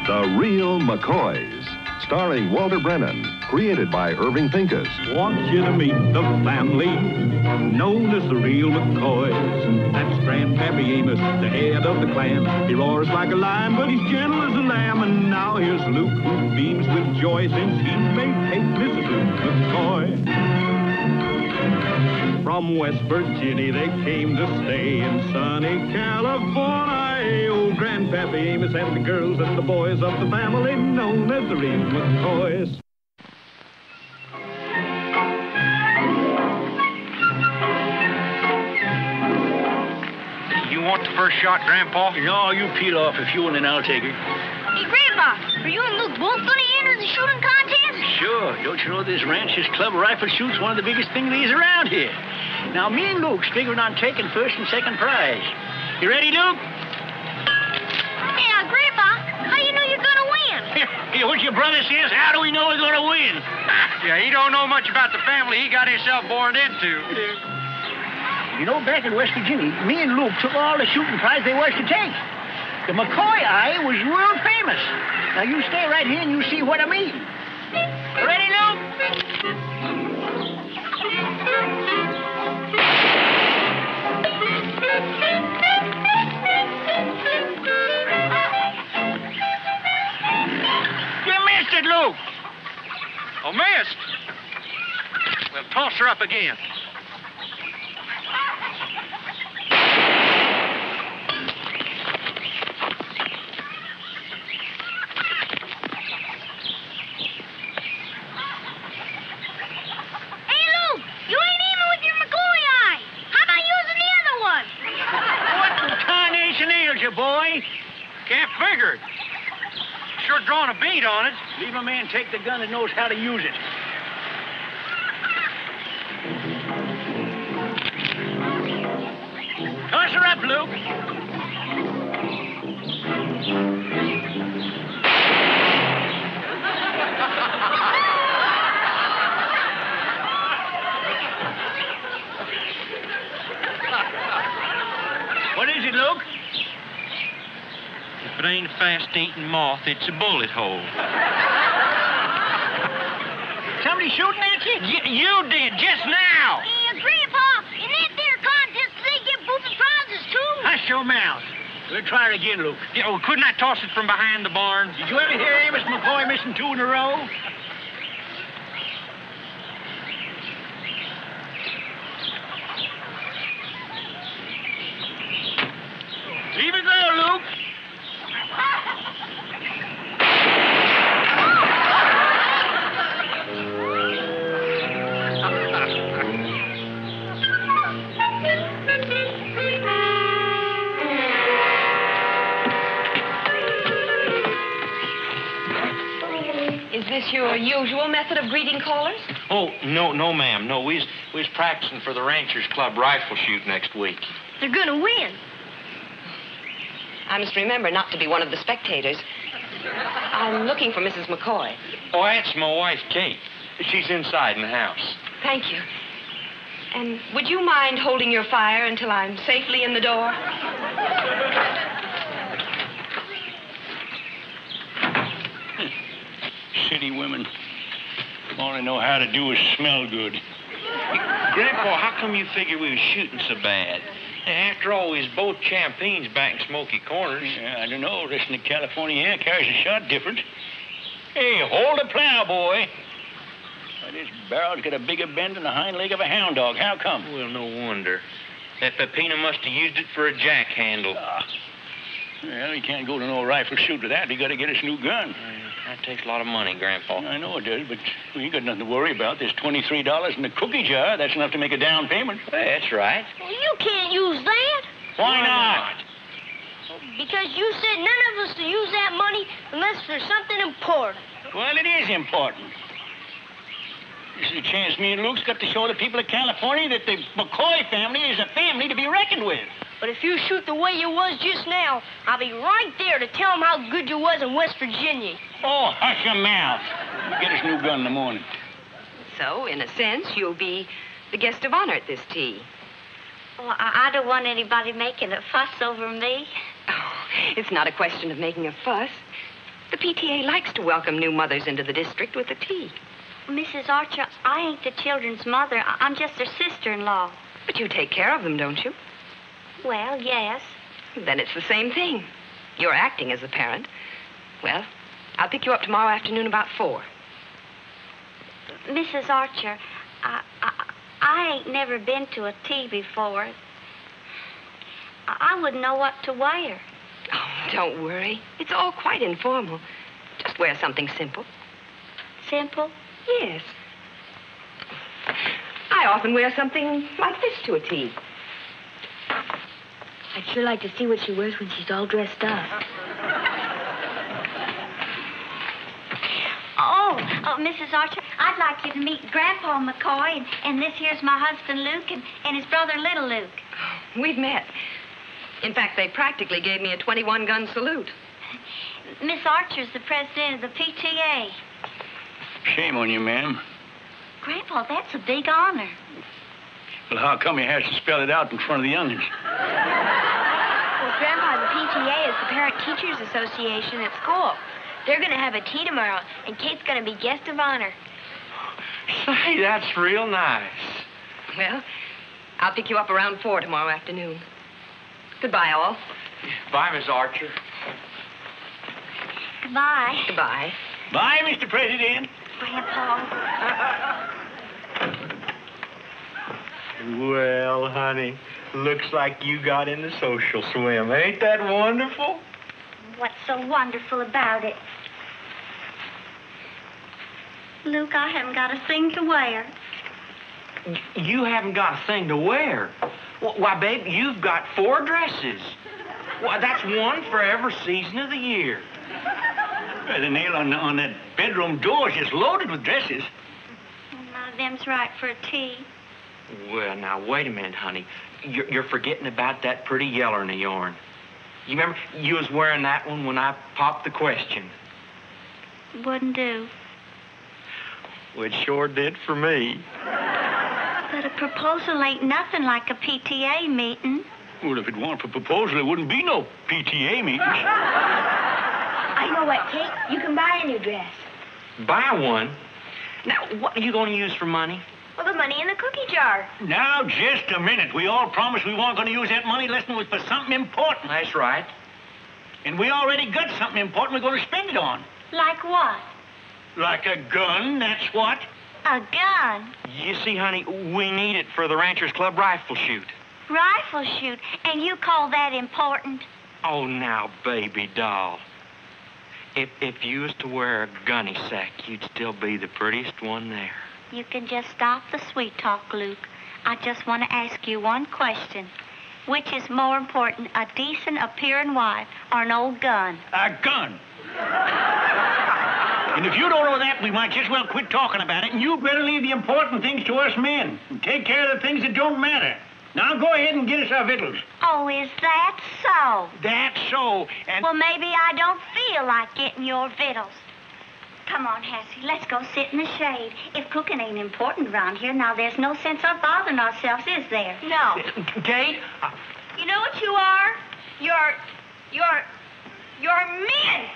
The Real McCoys, starring Walter Brennan, created by Irving Pincus. Want you to meet the family known as the Real McCoys. That's Grandpappy Amos, the head of the clan. He roars like a lion, but he's gentle as a lamb. And now here's Luke, who beams with joy since he may take Mrs. Luke McCoy. From West Virginia they came to stay in sunny California. Old Grandpappy Amos and the girls and the boys of the family known as the Real McCoys. You want the first shot, Grandpa? No, you peel off if you want, and I'll take it. Hey, Grandpa, are you and Luke both going to enter the shooting contest? Sure. Don't you know this Rancher's Club rifle shoot's one of the biggest things around here? Now, me and Luke's figuring on taking first and second prize. You ready, Luke? Yeah, Grandpa, how do you know you're going to win? Hey, what your brother says, how do we know we're going to win? Yeah, he don't know much about the family he got himself born into. You know, back in West Virginia, me and Luke took all the shooting prize there was to take. The McCoy eye was world famous. Now, you stay right here and you see what I mean. Ready, Luke? You missed it, Luke. Oh, missed? Well, toss her up again. Boy. Can't figure it. Sure drawing a bead on it. Leave a man take the gun that knows how to use it. Toss her up, Luke. What is it, Luke? If it ain't a fast-eating moth, it's a bullet hole. Somebody shooting at you? You did, just now. Grandpa, in that there contest, they give booby prizes, too? Hush your mouth. We'll try it again, Luke. Yeah, well, couldn't I toss it from behind the barn? Did you ever hear Amos McCoy missing two in a row? Leave it go, Luke. Is this your usual method of greeting callers? Oh, no, ma'am. No, we's practicing for the Ranchers Club rifle shoot next week. They're going to win. I must remember not to be one of the spectators. I'm looking for Mrs. McCoy. Oh, that's my wife, Kate. She's inside in the house. Thank you. And would you mind holding your fire until I'm safely in the door? City women. All they know how to do is smell good. Grandpa, how come you figure we was shooting so bad? After all, we was both champions back in Smoky Corners. Yeah, I don't know. Listen, the California air carries a shot different. Hey, hold the plow, boy. Why, this barrel's got a bigger bend than the hind leg of a hound dog. How come? Well, no wonder. That Pepino must have used it for a jack handle. Well, he can't go to no rifle shoot with that. He got to get us a new gun. That takes a lot of money, Grandpa. I know it does, but we ain't got nothing to worry about. There's $23 in the cookie jar. That's enough to make a down payment. That's right. Well, you can't use that. Why not? Because you said none of us to use that money unless there's something important. Well, it is important. This is a chance me and Luke's got to show the people of California that the McCoy family is a family to be reckoned with. But if you shoot the way you was just now, I'll be right there to tell them how good you was in West Virginia. Oh, hush your mouth. We'll get us a new gun in the morning. So, in a sense, you'll be the guest of honor at this tea. Well, I don't want anybody making a fuss over me. Oh, it's not a question of making a fuss. The PTA likes to welcome new mothers into the district with a tea. Mrs. Archer, I ain't the children's mother. I'm just their sister-in-law. But you take care of them, don't you? Well, yes. Then it's the same thing. You're acting as a parent. Well, I'll pick you up tomorrow afternoon about 4. Mrs. Archer, I ain't never been to a tea before. I wouldn't know what to wear. Oh, don't worry. It's all quite informal. Just wear something simple. Simple? Yes. I often wear something like this to a tea. I'd sure like to see what she wears when she's all dressed up. Oh, Mrs. Archer, I'd like you to meet Grandpa McCoy, and this here's my husband, Luke, and his brother, Little Luke. We've met. In fact, they practically gave me a 21-gun salute. Miss Archer's the president of the PTA. Shame on you, ma'am. Grandpa, that's a big honor. Well, how come he has to spell it out in front of the youngins? Well, Grandpa, the PTA is the Parent Teachers Association at school. They're going to have a tea tomorrow, and Kate's going to be guest of honor. Say, that's real nice. Well, I'll pick you up around 4 tomorrow afternoon. Goodbye, all. Bye, Miss Archer. Goodbye. Goodbye. Bye, Mr. President. Grandpa. Well, honey, looks like you got in the social swim. Ain't that wonderful? What's so wonderful about it? Luke, I haven't got a thing to wear. You haven't got a thing to wear? Why, babe, you've got 4 dresses. Why, that's one for every season of the year. The nail on that bedroom door is just loaded with dresses. Well, now, them's right for a tea. Well, now, wait a minute, honey. You're forgetting about that pretty yeller in the yarn. You remember you was wearing that one when I popped the question? Wouldn't do. Well, it sure did for me. But a proposal ain't nothing like a PTA meeting. Well, if it weren't for proposal, there wouldn't be no PTA meetings. I know what, Kate. You can buy a new dress. Buy one? Now, what are you going to use for money? Well, the money in the cookie jar. Now, just a minute. We all promised we weren't going to use that money unless it was for something important. That's right. And we already got something important we're going to spend it on. Like what? Like a gun, that's what. A gun. You see, honey, we need it for the Ranchers Club rifle shoot. Rifle shoot. And you call that important? Oh, now, baby doll. If you was to wear a gunny sack, you'd still be the prettiest one there. You can just stop the sweet talk, Luke. I just want to ask you one question. Which is more important, a decent appearing wife or an old gun? A gun. And if you don't know that, we might just well quit talking about it, and you better leave the important things to us men and take care of the things that don't matter. Now go ahead and get us our victuals. Oh, is that so? That's so, and... Well, maybe I don't feel like getting your victuals. Come on, Hassie, let's go sit in the shade. If cooking ain't important around here, now there's no sense of bothering ourselves, is there? No. Kate? You know what you are? You're men.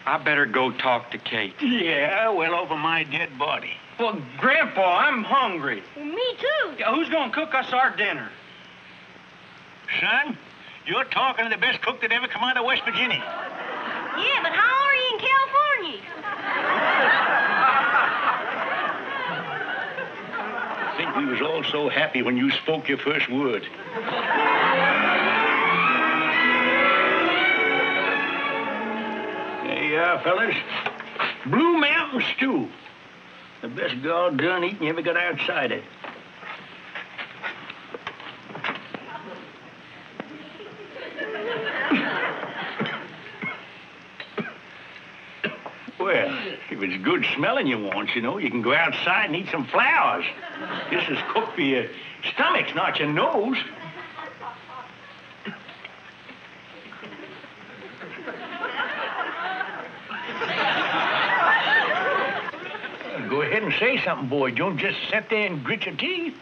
I better go talk to Kate. Yeah, well over my dead body. Well, Grandpa, I'm hungry. Well, me too. Who's going to cook us our dinner? Son, you're talking to the best cook that ever come out of West Virginia. Yeah, but how are you in California? I think we was all so happy when you spoke your first word. There you are, fellas. Blue Mountain stew. The best doggone eating you ever got outside it. Well, if it's good smelling you want, you know, you can go outside and eat some flowers. This is cooked for your stomachs, not your nose. Go Go ahead and say something, boy. Don't just sit there and grit your teeth.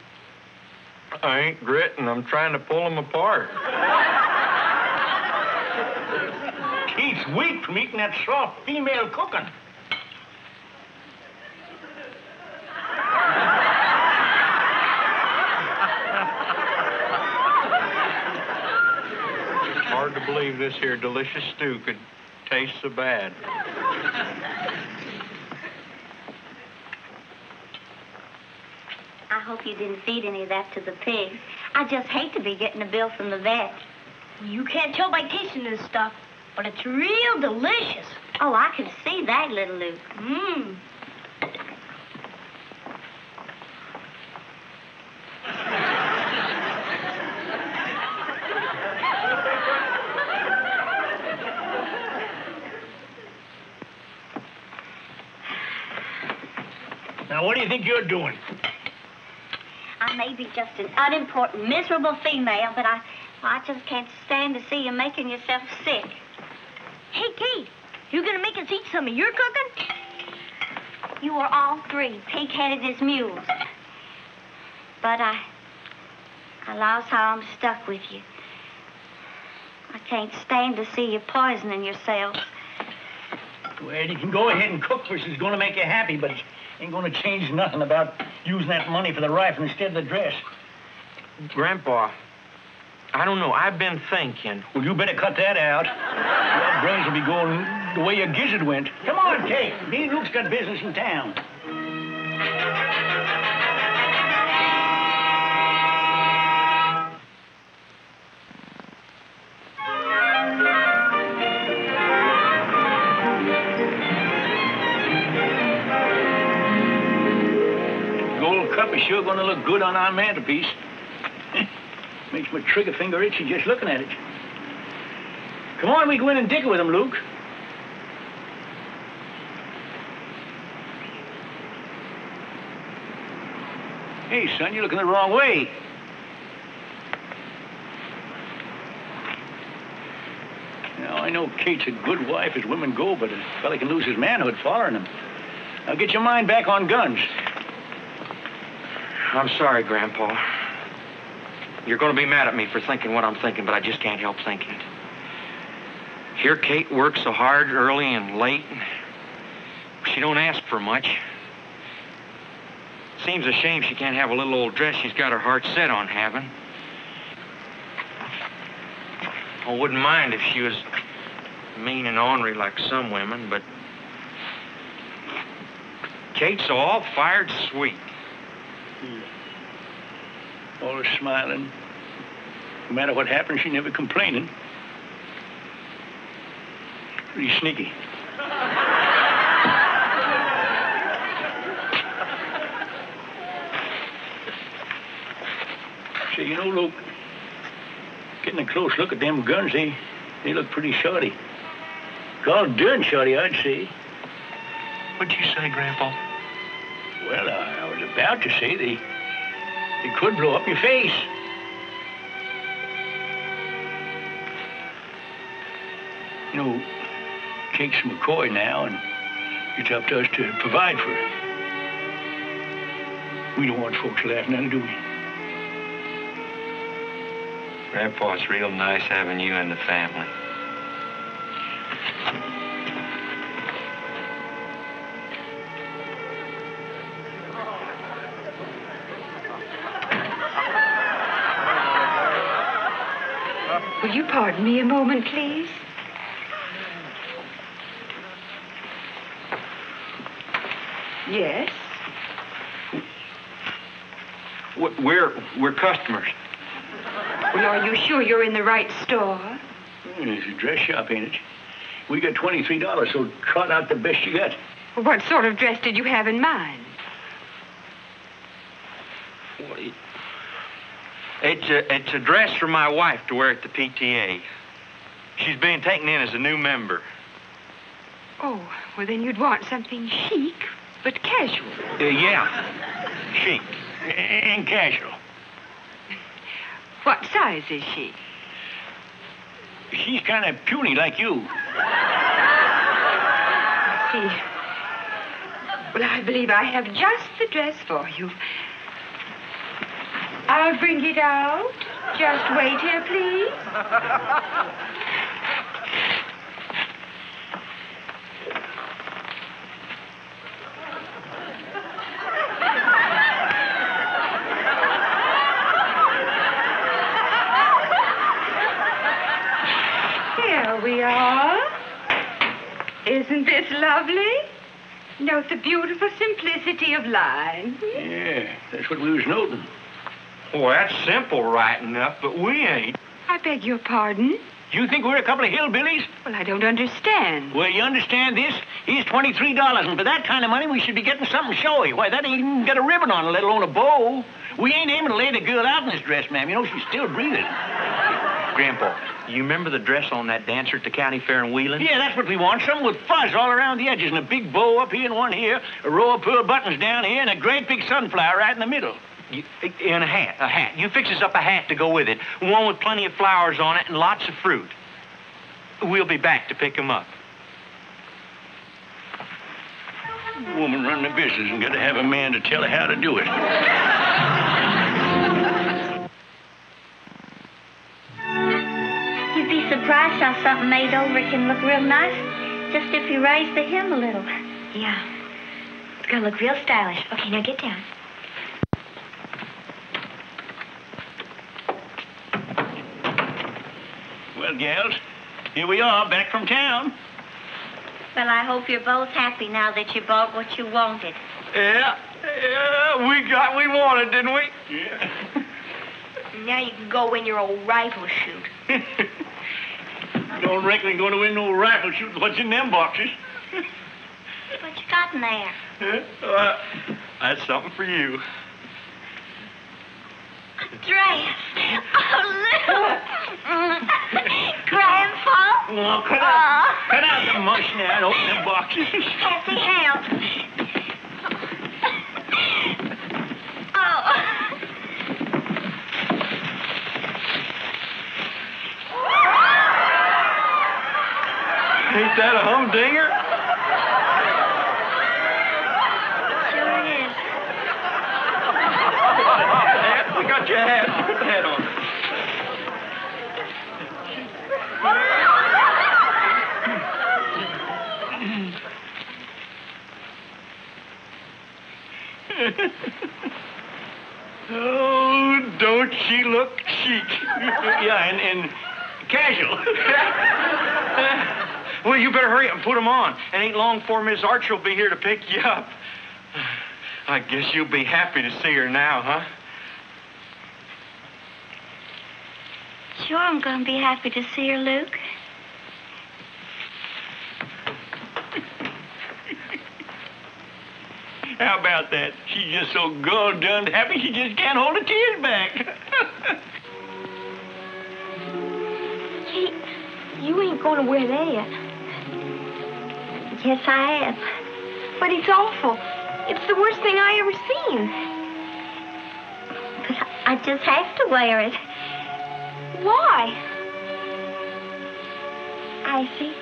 I ain't gritting. I'm trying to pull them apart. Kate's weak from eating that soft female cooking. Hard to believe this here delicious stew could taste so bad. I hope you didn't feed any of that to the pigs. I just hate to be getting a bill from the vet. You can't tell by tasting this stuff, but it's real delicious. Oh, I can see that, little Luke. Mmm. Now, what do you think you're doing? I may be just an unimportant, miserable female, but I just can't stand to see you making yourself sick. Hey, Kate, you gonna make us eat some of your cooking? You are all three pig-headed as mules. But I lost how I'm stuck with you. I can't stand to see you poisoning yourselves. Well, you can go ahead and cook for us. It's going to make you happy, but it ain't going to change nothing about using that money for the rifle instead of the dress. Grandpa, I don't know. I've been thinking. Well, you better cut that out. Your brains will be going the way your gizzard went. Come on, Kate. Me and Luke's got business in town. Gold cup is sure going to look good on our mantelpiece. Makes my trigger finger itchy just looking at it. Come on, we go in and dicker with him, Luke. Hey, son, you're looking the wrong way. Now, I know Kate's a good wife as women go, but a fella can lose his manhood following him. Now, get your mind back on guns. I'm sorry, Grandpa. You're going to be mad at me for thinking what I'm thinking, but I just can't help thinking it. Here Kate works so hard early and late. She don't ask for much. Seems a shame she can't have a little old dress she's got her heart set on having. I wouldn't mind if she was mean and ornery like some women, but Kate's all fired sweet. Always smiling. No matter what happens, she never complaining. Pretty sneaky. Say, you know, Luke, getting a close look at them guns, they look pretty shoddy. All done shoddy, I'd say. What'd you say, Grandpa? Well, I was about to say they could blow up your face. You know, Kate's McCoy now, and it's up to us to provide for her. We don't want folks laughing at her, do we? Grandpa, it's real nice having you in the family. Will you pardon me a moment, please? Yes? We're customers. Well, are you sure you're in the right store? It's a dress shop, ain't it? We got $23, so cut out the best you got. Well, what sort of dress did you have in mind? It's a dress for my wife to wear at the PTA. She's being taken in as a new member. Oh, well, then you'd want something chic, but casual. Yeah, chic And casual. What size is she? She's kind of puny like you. See. Well, I believe I have just the dress for you. I'll bring it out. Just wait here, please. Here we are. Isn't this lovely? Note the beautiful simplicity of line. Yeah, that's what we was noting. Well, that's simple right enough, but we ain't. I beg your pardon? You think we're a couple of hillbillies? Well, I don't understand. Well, you understand this? He's $23, and for that kind of money, we should be getting something showy. Why, that ain't even got a ribbon on it, let alone a bow. We ain't aiming to lay the girl out in this dress, ma'am. You know, she's still breathing. Grandpa, you remember the dress on that dancer at the county fair in Wheeling? Yeah, that's what we want. Something with fuzz all around the edges and a big bow up here and one here, a row of pearl buttons down here, and a great big sunflower right in the middle. And a hat. You fix us up a hat to go with it. One with plenty of flowers on it and lots of fruit. We'll be back to pick them up. Woman running a business and got to have a man to tell her how to do it. You'd be surprised how something made over can look real nice, just if you raise the hem a little. Yeah. It's gonna look real stylish. Okay, now get down. Well, gals, here we are, back from town. Well, I hope you're both happy now that you bought what you wanted. Yeah, we got what we wanted, didn't we? Yeah. Now you can go win your old rifle shoot. Don't reckon you're going to win no rifle shoot. What's in them boxes? What you got in there? That's something for you. Dress. Oh, Lou. Grandpa. Oh, cut out the mush now and open them boxes. Happy help. Oh. Ain't that a humdinger? Sure is. We got your hat. Put the hat on. Oh, don't she look chic? Yeah, and casual. Well, you better hurry up and put them on. It ain't long before Miss Archer will be here to pick you up. I guess you'll be happy to see her now, huh? Sure, I'm going to be happy to see her, Luke. How about that? She's just so gall-done happy she just can't hold her tears back. Kate, you ain't gonna wear that. Yes, I am. But it's awful. It's the worst thing I ever seen. But I just have to wear it. Why? I see.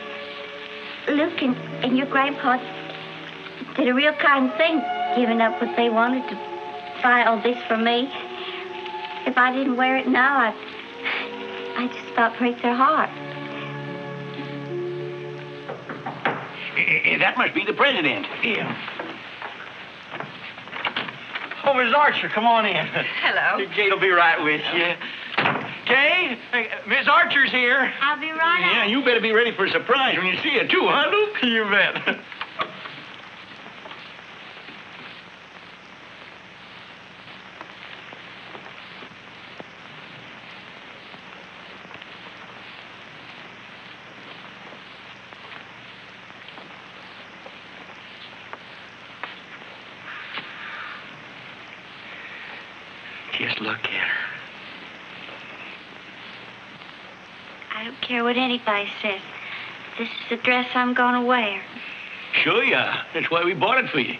Luke and your grandpa did a real kind thing, giving up what they wanted to buy all this for me. If I didn't wear it now, I'd just about break their heart. That must be the president. Yeah. Oh, Miss Archer, come on in. Hello. Kate will be right with you. Kay, Miss Archer's here. I'll be right Yeah, out. you better be ready for a surprise when you see her, too, huh, Luke? You bet. Just look at her. I don't care what anybody says. This is the dress I'm going to wear. Sure you are. That's why we bought it for you.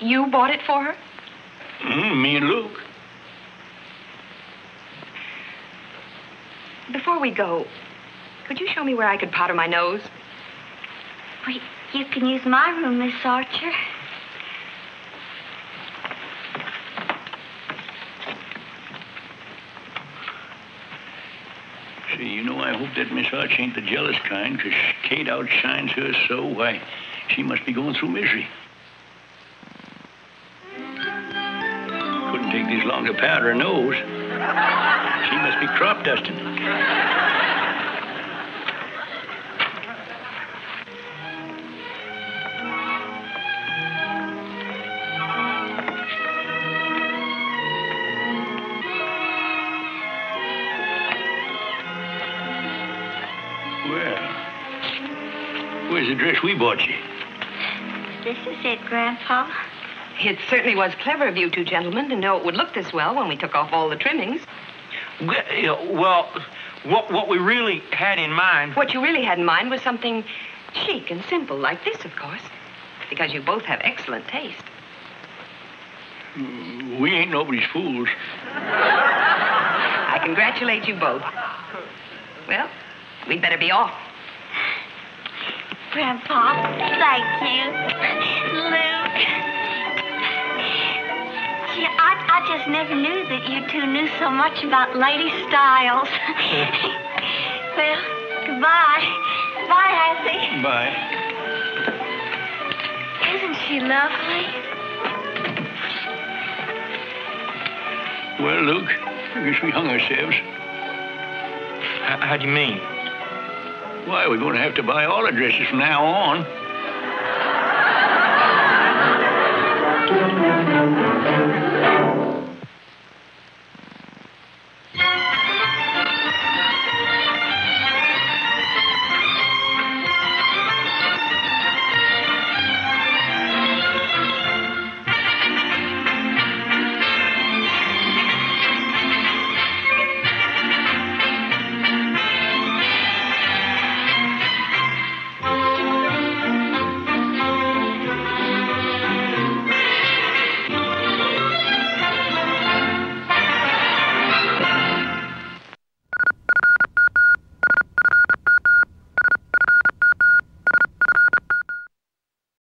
You bought it for her? Me and Luke. Before we go, could you show me where I could powder my nose? Wait, You can use my room, Miss Archer. See, you know, I hope that Miss Arch ain't the jealous kind, because Kate outshines her so. Why, she must be going through misery. Couldn't take this long to powder her nose. She must be crop dusting. Where's the dress we bought you? This is it, Grandpa. It certainly was clever of you two gentlemen to know it would look this well when we took off all the trimmings. Well, what we really had in mind... What you really had in mind was something chic and simple, like this, of course. Because you both have excellent taste. We ain't nobody's fools. I congratulate you both. Well, we'd better be off. Grandpa, thank you. Luke. Gee, I just never knew that you two knew so much about lady styles. Well, goodbye. Bye, Hattie. Bye. Isn't she lovely? Well, Luke, I guess we hung ourselves. How do you mean? Why, we're going to have to buy all the dresses from now on.